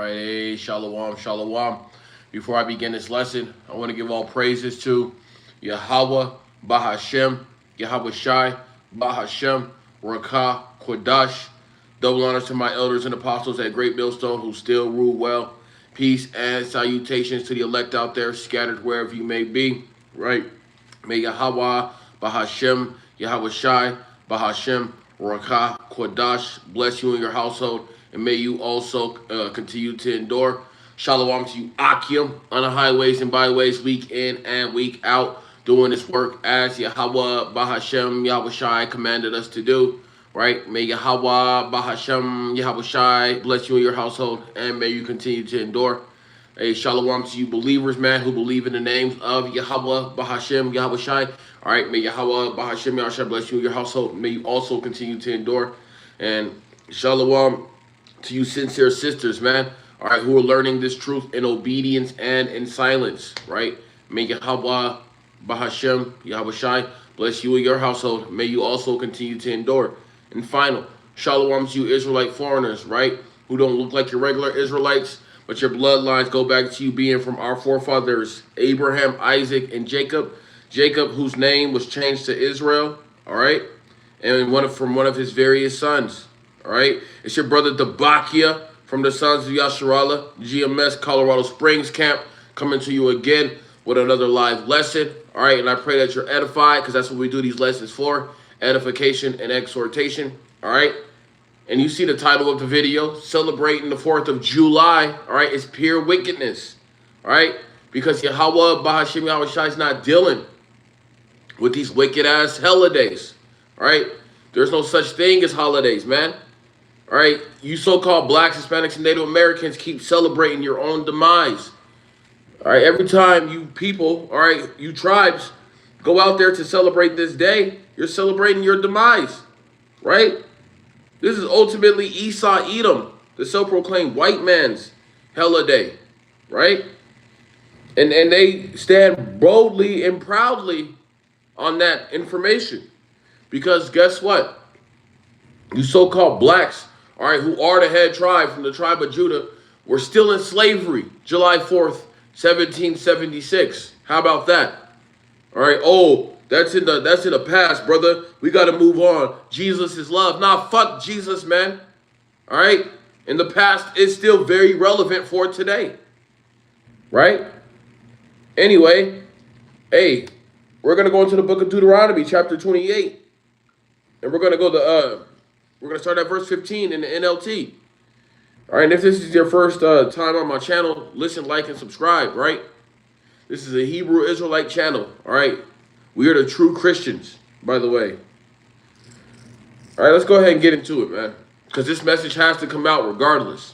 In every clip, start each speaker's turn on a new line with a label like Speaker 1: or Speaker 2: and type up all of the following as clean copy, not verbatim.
Speaker 1: right, hey, shalom, shalom. Before I begin this lesson, I want to give all praises to Yahweh, Bahashem, Yahweh Shai, Bahashem, Rakah, Kodash. Double honors to my elders and apostles at Great Millstone who still rule well. Peace and salutations to the elect out there, scattered wherever you may be, right? May Yahweh, Bahashem, Yahweh Shai, Bahashem, Rakah, Kodash bless you and your household, and may you also continue to endure. Shalom to you, Akim, on the highways and byways, week in and week out, doing this work as Yahweh, Bahashem, Yahweh Shai commanded us to do. Right? May Yahweh, Bahashem, Yahweh Shai bless you and your household, and may you continue to endure. Hey, shalom to you believers, man, who believe in the names of Yahweh, Bahashem, Yahweh Shai. All right, may Yahweh, Bahashem, Yahweh Shai bless you and your household. May you also continue to endure. And shalom to you sincere sisters, man, all right, who are learning this truth in obedience and in silence, right? May Yahweh, Bahashem, Yahweh Shai bless you and your household. May you also continue to endure. And final, shalom to you Israelite foreigners, right? Who don't look like your regular Israelites, but your bloodlines go back to you being from our forefathers, Abraham, Isaac, and Jacob. Jacob, whose name was changed to Israel, all right? And from one of his various sons, all right? It's your brother Debakia from the Sons of Yasharallah, GMS, Colorado Springs Camp, coming to you again with another live lesson, all right? And I pray that you're edified, because that's what we do these lessons for. Edification and exhortation, all right? And you see the title of the video, celebrating the 4th of July, all right? It's pure wickedness, all right? Because Yahweh, Bahashem, Yahweh Shai is not dealing with these wicked-ass holidays, all right? There's no such thing as holidays, man, all right? You so-called blacks, Hispanics, and Native Americans keep celebrating your own demise, all right? Every time you people, all right, you tribes, go out there to celebrate this day, you're celebrating your demise, right? This is ultimately Esau Edom, the self-proclaimed white man's holiday, right? And they stand boldly and proudly on that information. Because guess what? You so-called blacks, all right, who are the head tribe from the tribe of Judah, were still in slavery July 4th, 1776. How about that? All right, oh, that's in the past, brother. We got to move on. Jesus is love. Nah, fuck Jesus, man. All right? And the past is still very relevant for today. Right? Anyway, hey, we're going to go into the book of Deuteronomy, chapter 28. And we're going to start at verse 15 in the NLT. All right, and if this is your first time on my channel, listen, like, and subscribe, right? This is a Hebrew Israelite channel, all right? We are the true Christians, by the way. All right, let's go ahead and get into it, man, because this message has to come out regardless.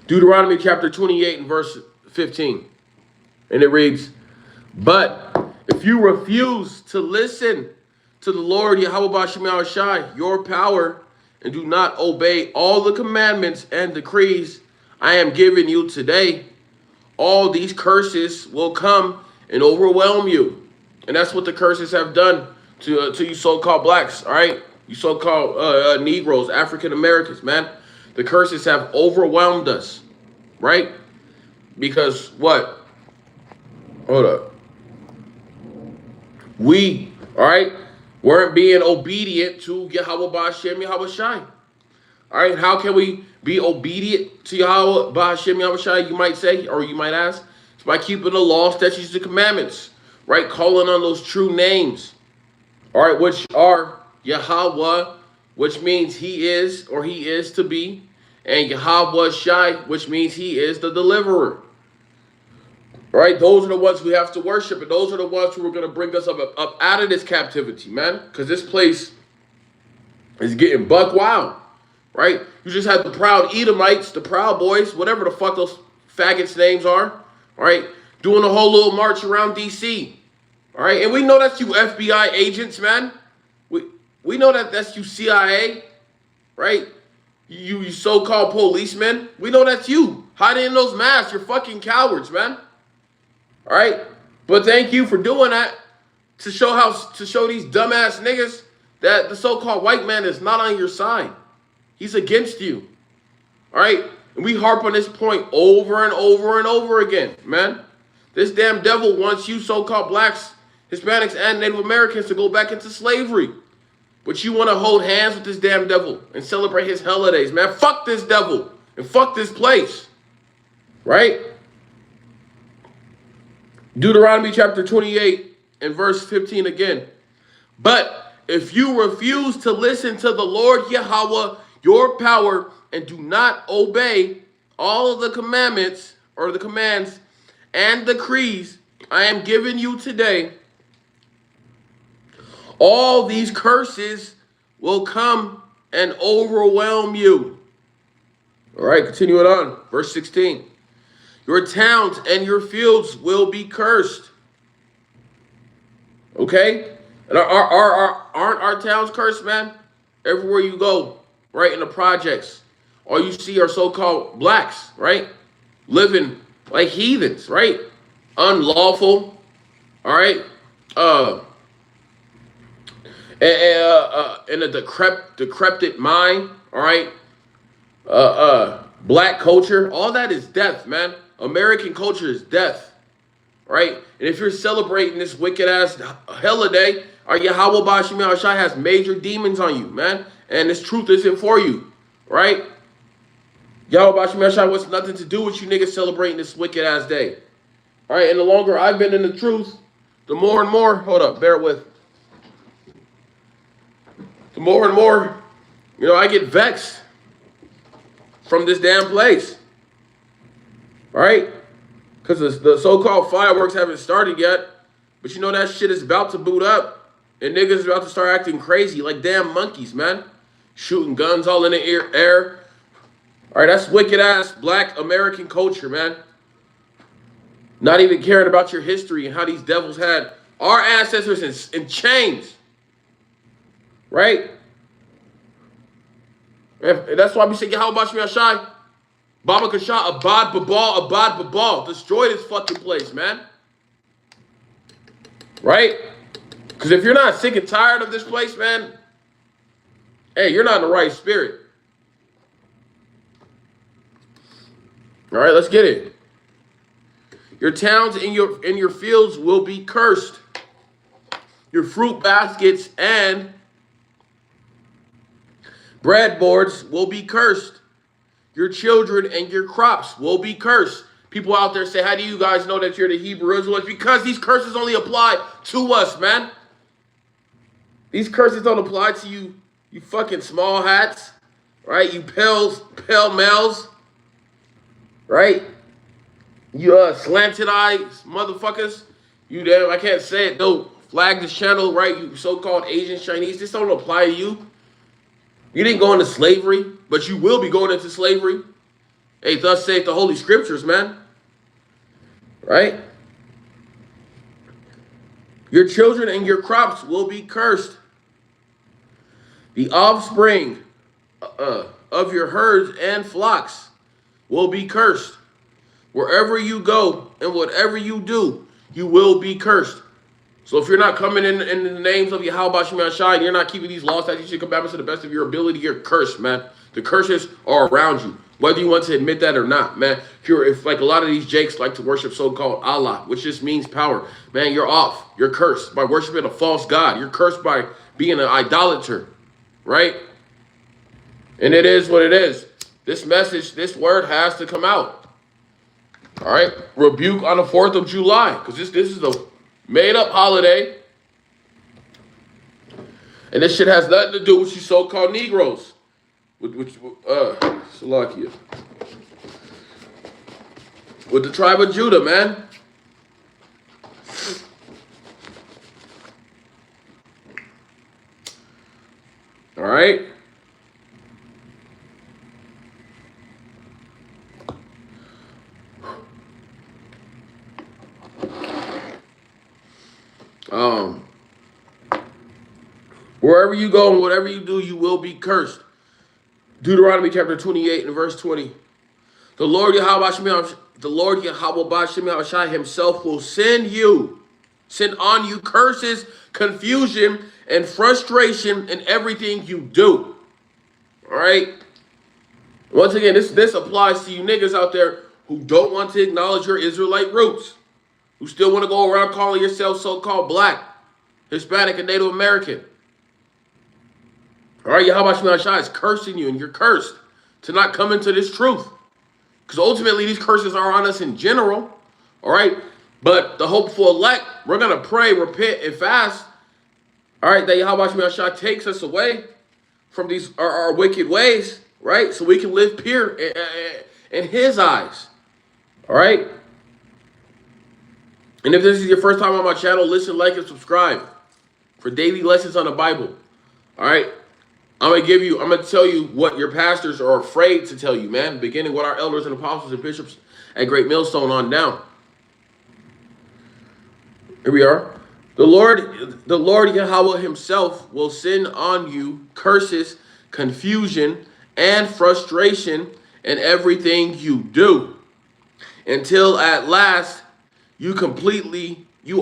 Speaker 1: Deuteronomy chapter 28 and verse 15. And it reads, "But if you refuse to listen to the Lord Yahweh B'Shem Yahweh Shai, your power, and do not obey all the commandments and decrees I am giving you today, all these curses will come and overwhelm you." And that's what the curses have done to you so-called blacks, all right? You so-called Negroes, African Americans, man. The curses have overwhelmed us, right? Because what? Hold up. We, all right, weren't being obedient to Yahweh B'Shem Yahweh Shai. All right, how can we be obedient to Yahweh B'Shem Yahweh Shai, you might say, or you might ask? It's by keeping the law, statutes, and commandments, right? Calling on those true names, all right, which are Yahweh, which means he is or he is to be, and Yahweh Shai, which means he is the deliverer. All right, those are the ones we have to worship, and those are the ones who are going to bring us up out of this captivity, man, because this place is getting buck wild, right? You just had the proud Edomites, the Proud Boys, whatever the fuck those faggots' names are, all right, doing a whole little march around D.C., all right? And we know that's you FBI agents, man. We know that that's you CIA, right? You so-called policemen. We know that's you. Hiding in those masks. You're fucking cowards, man. All right? But thank you for doing that to show these dumbass niggas that the so-called white man is not on your side. He's against you. All right? And we harp on this point over and over and over again, man. This damn devil wants you so-called blacks, Hispanics, and Native Americans to go back into slavery. But you want to hold hands with this damn devil and celebrate his holidays, man. Fuck this devil and fuck this place. Right? Deuteronomy chapter 28 and verse 15 again. But if you refuse to listen to the Lord Yahweh, your power, and do not obey all of the commandments or the commands and decrees I am giving you today, all these curses will come and overwhelm you. All right, continuing on. Verse 16. Your towns and your fields will be cursed. Okay? And aren't our towns cursed, man? Everywhere you go, right, in the projects, all you see are so-called blacks, right? Living like heathens, right? Unlawful, all right? In a decrepit mind, all right? Black culture, all that is death, man. American culture is death, right? And if you're celebrating this wicked-ass holiday, our Yahweh Bashim Yahushai has major demons on you, man. And this truth isn't for you, right? Yahweh Bashim Yahushai wants nothing to do with you niggas celebrating this wicked-ass day. All right, and the longer I've been in the truth, the more and more, hold up, bear with. The more and more, I get vexed from this damn place. All right? Because the so-called fireworks haven't started yet. But that shit is about to boot up. And niggas are about to start acting crazy like damn monkeys, man. Shooting guns all in the air. All right, that's wicked-ass black American culture, man. Not even caring about your history and how these devils had our ancestors in chains. Right? And that's why we say, Yahweh Bashmi Ashai, Baba Kasha, Abad Babal. Destroy this fucking place, man. Right? Because if you're not sick and tired of this place, man, hey, you're not in the right spirit. All right, let's get it. Your towns and your fields will be cursed. Your fruit baskets and breadboards will be cursed. Your children and your crops will be cursed. People out there say, how do you guys know that you're the Hebrew Israelites? Because these curses only apply to us, man. These curses don't apply to you, you fucking small hats, right? You pale males, right? You slanted eyes motherfuckers. You damn, I can't say it. Don't flag this channel, right? You so-called Asian Chinese. This don't apply to you. You didn't go into slavery, but you will be going into slavery. Hey, thus saith the Holy Scriptures, man. Right? Your children and your crops will be cursed. The offspring of your herds and flocks will be cursed. Wherever you go and whatever you do, you will be cursed. So if you're not coming in the names of Yahweh Bashim Shai, and you're not keeping these laws, statutes, and commandments to the best of your ability, you're cursed, man. The curses are around you, whether you want to admit that or not, man. If like a lot of these jakes like to worship so-called Allah, which just means power, man, you're off. You're cursed by worshiping a false god. You're cursed by being an idolater, right? And it is what it is. This message, this word has to come out. All right? Rebuke on the 4th of July, because this is a made-up holiday. And this shit has nothing to do with you so-called Negroes. Salakia. With the tribe of Judah, man. All right? Wherever you go and whatever you do, you will be cursed. Deuteronomy chapter 28 and verse 20. The Lord Yahweh Bashim himself will send on you curses, confusion, and frustration in everything you do. All right? Once again, this applies to you niggas out there who don't want to acknowledge your Israelite roots, who still want to go around calling yourself so-called black, Hispanic, and Native American. All right, Yahweh Shemel Shai is cursing you, and you're cursed to not come into this truth. Because ultimately, these curses are on us in general. All right, but the hopeful elect, we're going to pray, repent, and fast. All right, that Yahweh Shemel Shai takes us away from these our wicked ways, right? So we can live pure in his eyes. All right? And if this is your first time on my channel, listen, like, and subscribe for daily lessons on the Bible. All right? I'm gonna tell you what your pastors are afraid to tell you, man. Beginning with our elders and apostles and bishops at Great Millstone on down. Here we are. The Lord Yahweh himself will send on you curses, confusion, and frustration in everything you do, until at last you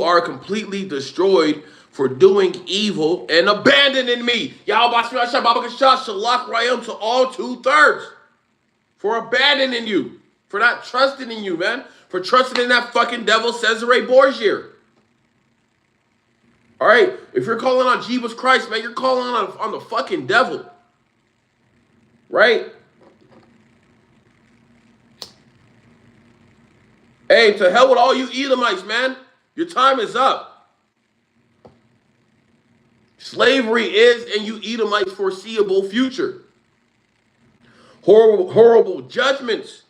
Speaker 1: are completely destroyed for doing evil and abandoning me. Yahweh Shalach Rayam to all 2/3 for abandoning you, for not trusting in you, man, for trusting in that fucking devil Cesare Borgia. All right, if you're calling on Jesus Christ, man, you're calling on the fucking devil, right? Hey, to hell with all you Edomites, man. Your time is up. Slavery is in you Edomites' foreseeable future. Horrible judgments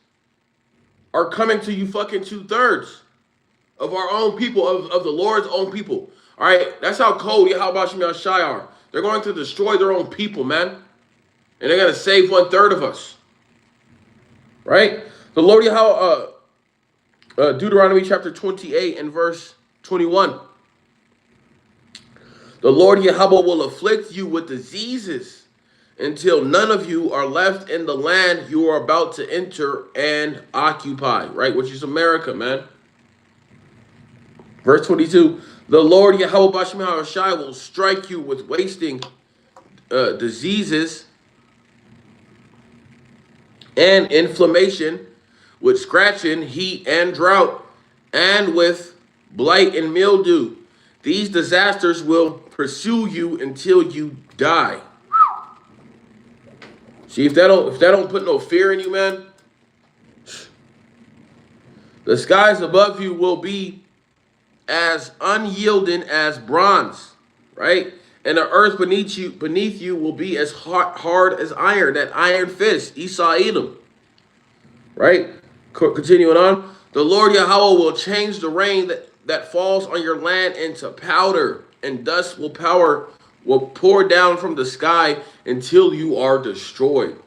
Speaker 1: are coming to you fucking 2/3 of our own people, of the Lord's own people. All right, that's how cold Yahweh Shemel Shai are. They're going to destroy their own people, man. And they're going to save 1/3 of us. Right? The Lord Yahweh, Deuteronomy chapter 28 and verse 21. The Lord Yahweh will afflict you with diseases until none of you are left in the land you are about to enter and occupy. Right? Which is America, man. Verse 22. The Lord Yahweh Bashmah Shai will strike you with wasting diseases and inflammation, with scratching, heat, and drought, and with blight and mildew. These disasters will pursue you until you die. See, if that don't put no fear in you, man, the skies above you will be as unyielding as bronze, right? And the earth beneath you will be as hard as iron, that iron fist, Esau Edom, right? Continuing on, the Lord Yahweh will change the rain that falls on your land into powder, and dust will pour down from the sky until you are destroyed.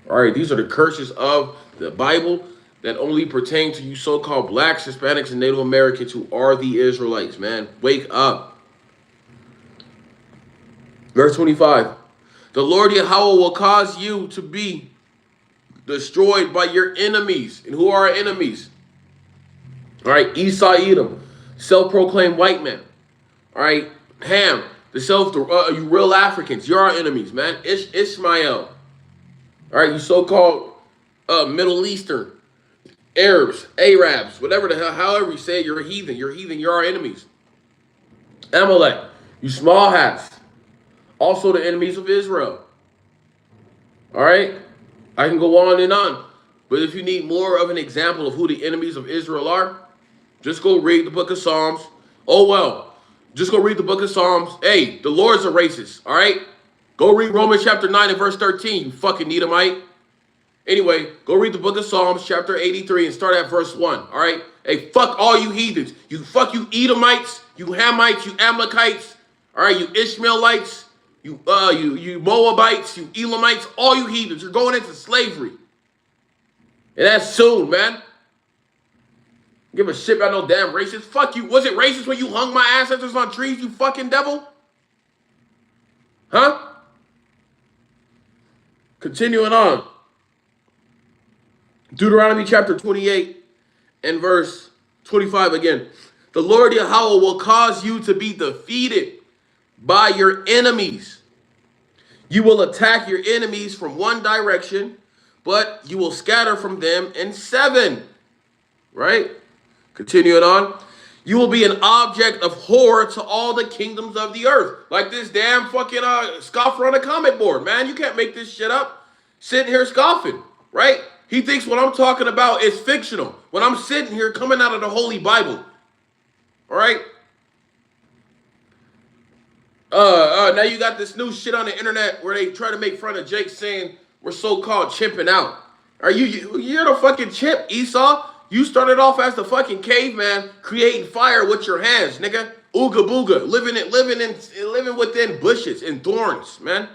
Speaker 1: All right, these are the curses of the Bible that only pertain to you so-called blacks, Hispanics, and Native Americans who are the Israelites, man. Wake up. Verse 25. The Lord Yahweh will cause you to be destroyed by your enemies. And who are our enemies? All right, Esau Edom, self-proclaimed white man. All right, Ham, you real Africans, you're our enemies, man. Ishmael. All right, you so-called Middle Eastern, Arabs, Arabs, whatever the hell, however you say it, you're a heathen. You're a heathen. You're our enemies. Amalek, you small hats, also the enemies of Israel. All right, I can go on and on. But if you need more of an example of who the enemies of Israel are, just go read the book of Psalms. Oh, well, just go read the book of Psalms. Hey, the Lord's a racist, all right? Go read Romans chapter 9 and verse 13, you fucking Edomite. Anyway, go read the book of Psalms, chapter 83, and start at verse 1, all right? Hey, fuck all you heathens. Fuck you Edomites, you Hamites, you Amalekites, all right? You Ishmaelites, you Moabites, you Elamites, all you heathens. You're going into slavery. And that's soon, man. Give a shit about no damn racist. Fuck you. Was it racist when you hung my ancestors on trees, you fucking devil? Huh? Continuing on. Deuteronomy chapter 28 and verse 25 again. The Lord Yahweh will cause you to be defeated by your enemies. You will attack your enemies from one direction, but you will scatter from them in seven. Right? Continuing on. You will be an object of horror to all the kingdoms of the earth. Like this damn fucking scoffer on a comment board, man. You can't make this shit up. Sitting here scoffing, right? He thinks what I'm talking about is fictional. When I'm sitting here coming out of the Holy Bible. All right? Now you got this new shit on the internet where they try to make fun of Jake saying we're so-called chimping out. Are you're the fucking chimp, Esau? You started off as the fucking caveman creating fire with your hands, nigga. Ooga booga, living within bushes and thorns, man.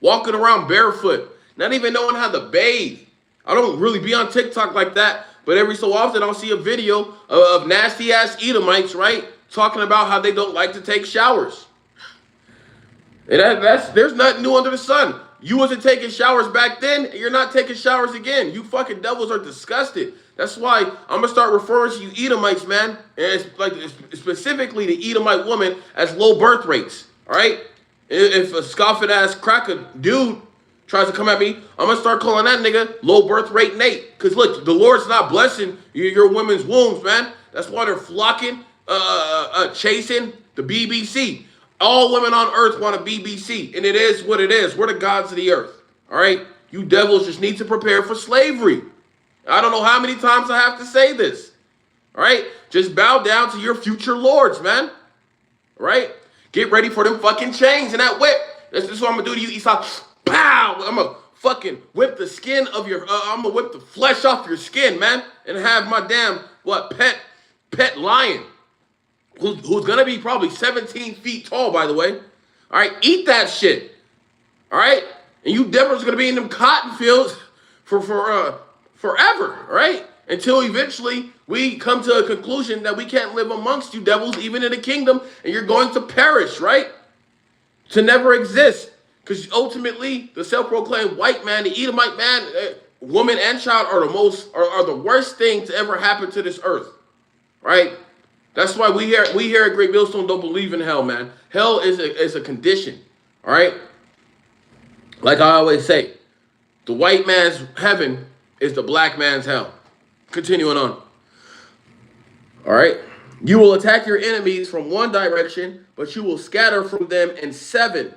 Speaker 1: Walking around barefoot, not even knowing how to bathe. I don't really be on TikTok like that, but every so often I'll see a video of nasty ass Edomites, right? Talking about how they don't like to take showers. And there's nothing new under the sun. You wasn't taking showers back then, and you're not taking showers again. You fucking devils are disgusted. That's why I'm gonna start referring to you Edomites, man, and specifically the Edomite woman as low birth rates. All right? If a scoffing ass cracker dude tries to come at me, I'm gonna start calling that nigga low birth rate Nate. Cause look, the Lord's not blessing your women's wombs, man. That's why they're flocking, chasing the BBC. All women on earth want a BBC, and it is what it is. We're the gods of the earth. All right? You devils just need to prepare for slavery. I don't know how many times I have to say this. All right? Just bow down to your future lords, man. All right? Get ready for them fucking chains and that whip. This is what I'm going to do to you, Esau. Pow! I'm going to fucking whip the skin of your, I'm going to whip the flesh off your skin, man. And have my damn, pet lion. Who's going to be probably 17 feet tall, by the way. All right? Eat that shit. All right? And you devils are going to be in them cotton fields for forever, right? Until eventually we come to a conclusion that we can't live amongst you devils, even in the kingdom, and you're going to perish, right? To never exist. Because ultimately, the self-proclaimed white man, the Edomite man, woman and child are the worst thing to ever happen to this earth, right? That's why we here at Great Millstone don't believe in hell, man. Hell is a condition, all right? Like I always say, the white man's heaven is the black man's hell. Continuing on. All right? You will attack your enemies from one direction, but you will scatter from them in seven.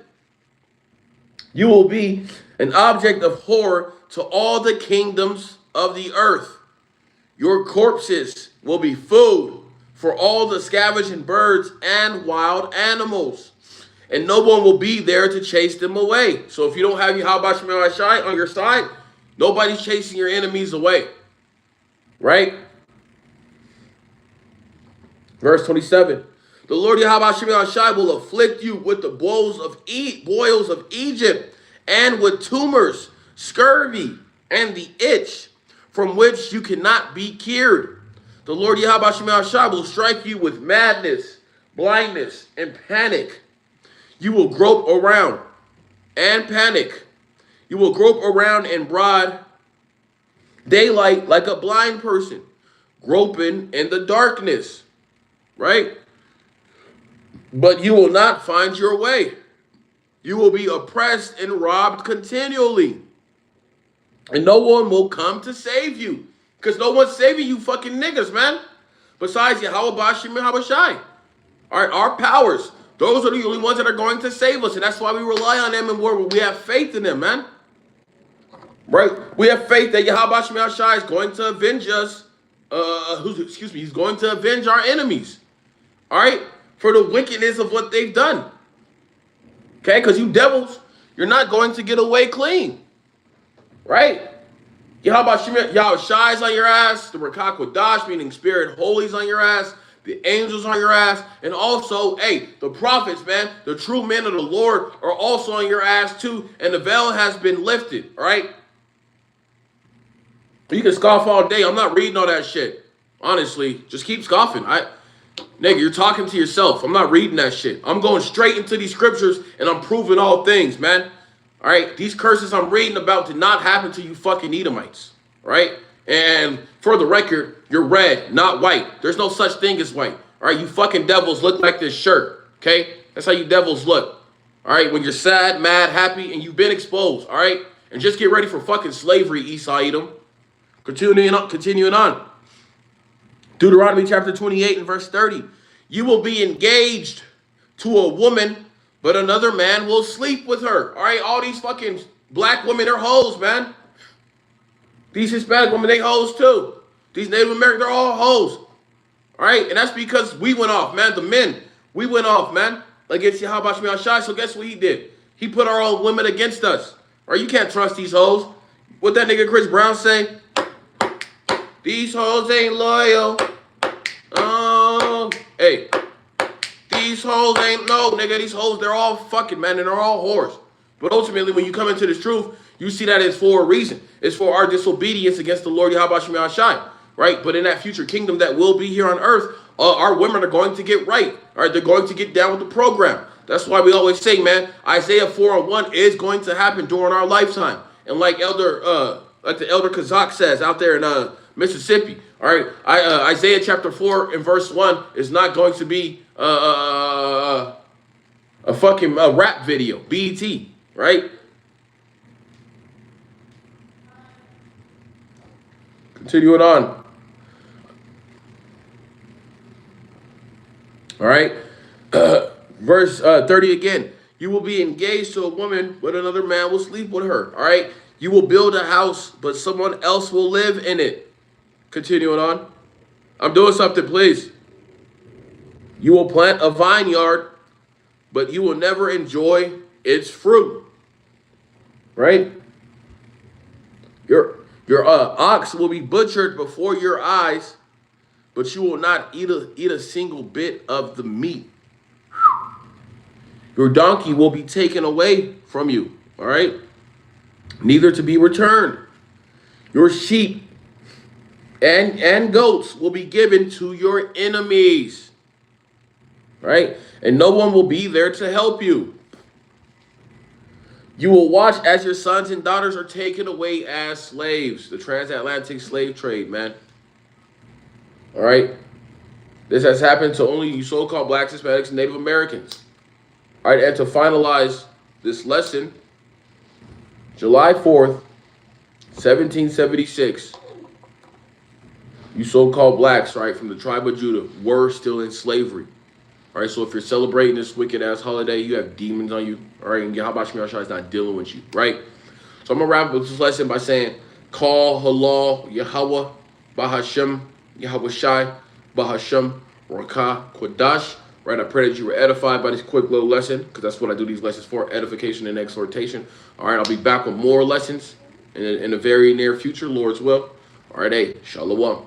Speaker 1: You will be an object of horror to all the kingdoms of the earth. Your corpses will be food for all the scavenging birds and wild animals. And no one will be there to chase them away. So if you don't have Yahweh Shemel Ashai on your side, nobody's chasing your enemies away. Right? Verse 27. The Lord Yahweh Shemel Ashai will afflict you with the boils of Egypt, and with tumors, scurvy, and the itch, from which you cannot be cured. The Lord Yahweh Shemel Ashai will strike you with madness, blindness, and panic. You will grope around and panic. You will grope around in broad daylight like a blind person, groping in the darkness, right? But you will not find your way. You will be oppressed and robbed continually. And no one will come to save you. Because no one's saving you fucking niggas, man. Besides Yahweh Bashim and Habashai. Our powers. Those are the only ones that are going to save us. And that's why we rely on them and we have faith in them, man. Right? We have faith that Yahweh Bashim and Habashai is going to avenge us. He's going to avenge our enemies. All right? For the wickedness of what they've done. Okay? Because you devils, you're not going to get away clean. Right? Yahweh Shai's on your ass. The Rakak Wadash, meaning Spirit Holy's on your ass. The angels on your ass. And also, hey, the prophets, man, the true men of the Lord are also on your ass too. And the veil has been lifted. All right? You can scoff all day. I'm not reading all that shit. Honestly, just keep scoffing. Nigga, you're talking to yourself. I'm not reading that shit. I'm going straight into these scriptures and I'm proving all things, man. All right, these curses I'm reading about did not happen to you fucking Edomites, right? And for the record, you're red, not white. There's no such thing as white. All right, you fucking devils look like this shirt, okay? That's how you devils look. All right, when you're sad, mad, happy, and you've been exposed. All right, and just get ready for fucking slavery, Esau Edom. Continuing on. Deuteronomy chapter 28 and verse 30. You will be engaged to a woman, but another man will sleep with her. All right, all these fucking black women are hoes, man. These Hispanic women, they hoes too. These Native Americans, they're all hoes. All right, and that's because we went off, man. The men, we went off, man, against Yahweh Shemi Shai. So guess what he did? He put our own women against us. All right, you can't trust these hoes. What that nigga Chris Brown say? These hoes ain't loyal. Hey, these hoes ain't no, nigga. These hoes, they're all fucking, man, and they're all whores. But ultimately, when you come into this truth, you see that it's for a reason. It's for our disobedience against the Lord Yahweh Shemi Shai, right? But in that future kingdom that will be here on earth, our women are going to get right. All right, they're going to get down with the program. That's why we always say, man, Isaiah 4:1 is going to happen during our lifetime. And like the elder Kazak says out there in Mississippi, all right, Isaiah chapter 4 and verse 1 is not going to be a fucking rap video, BET, right? Continuing on. All right. Verse 30 again. You will be engaged to a woman, but another man will sleep with her. All right. You will build a house, but someone else will live in it. Continuing on. I'm doing something, please. You will plant a vineyard, but you will never enjoy its fruit. Right? Your ox will be butchered before your eyes, but you will not eat a single bit of the meat. Your donkey will be taken away from you, all right? Neither to be returned. Your sheep and goats will be given to your enemies, right? And no one will be there to help you. You will watch as your sons and daughters are taken away as slaves. The transatlantic slave trade, man. All right? This has happened to only you so-called blacks, Hispanics, and Native Americans. All right, and to finalize this lesson, July 4th, 1776, you so-called blacks, right, from the tribe of Judah, were still in slavery. All right, so if you're celebrating this wicked-ass holiday, you have demons on you, all right, and Yahweh Shemi Shai is not dealing with you, right? So I'm going to wrap up this lesson by saying, Call halal Yahweh, Bahashem, Yahweh Shai, Bahashem, Rakah, Kodash. Right, I pray that you were edified by this quick little lesson, because that's what I do these lessons for, edification and exhortation. All right, I'll be back with more lessons in the very near future, Lord's will. All right, hey, shalom.